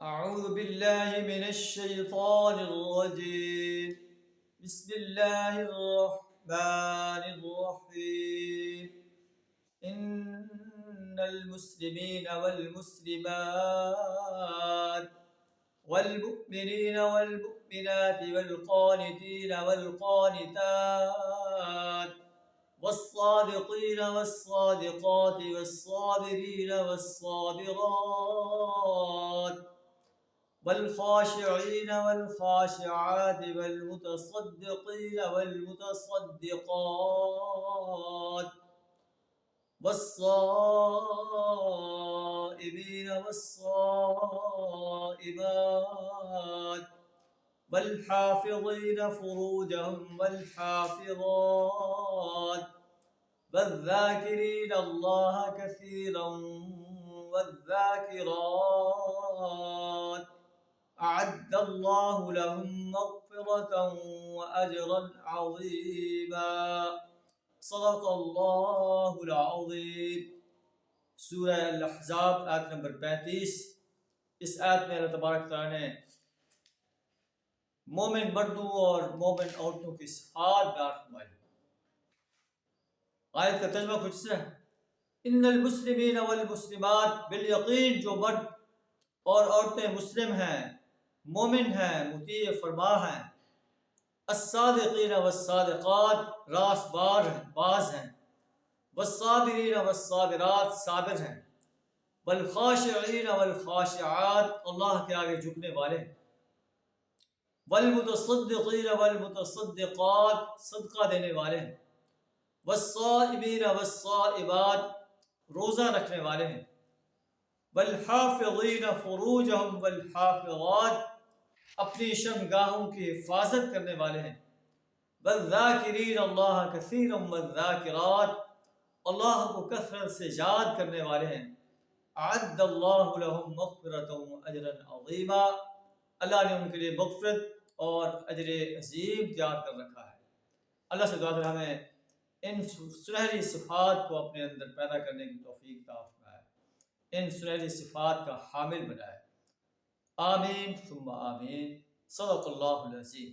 أعوذ بالله من الشيطان الرجيم. بسم الله الرحمن الرحيم. إن المسلمين والمسلمات والمؤمنين والمؤمنات والقانتين والقانتات والصادقين والصادقات والصابرين والصابرات والخاشعين والخاشعات والمتصدقين والمتصدقات والصائمين والصائمات والحافظين فروجهم والحافظات والذاكرين الله كثيرا والذاكرات أعد الله لهم مغفرة وأجرا عظيما. صدق اللہ العظیم. سورہ الاحزاب آیت نمبر 35. اس آیت میں اللہ تبارک تعالیٰ نے مومن مردوں اور مومن عورتوں کی صفات بیان فرمائی. آیت کا ترجمہ کچھ سے ان المسلمین والمسلمات، بالیقین جو مرد اور عورتیں مسلم ہیں، مومن ہیں، مطیع فرما ہیں، الصادقین والصادقات راست باز ہیں، والصابرین والصابرات صابر ہیں، والخاشعین والخاشعات اللہ کے آگے جھکنے والے ہیں، والمتصدقین والمتصدقات صدقہ دینے والے ہیں، والصائمین والصائمات روزہ رکھنے والے ہیں، والحافظین فروجہم والحافظات اپنی شرمگاہوں کی حفاظت کرنے والے ہیں، والذاکرین اللہ کثیرا والذاکرات اللہ کو کثرت سے یاد کرنے والے ہیں، اعد اللہ لہم مغفرۃ واجرا عظیما اللہ نے ان کے لیے مغفرت اور اجر عظیم تیار کر رکھا ہے. اللہ سے دعا کریں ہمیں ان سنہری صفات کو اپنے اندر پیدا کرنے کی توفیق عطا فرمائے، ان سنہری صفات کا حامل بنائے. آمین ثم آمین. صدق اللہ العظیم.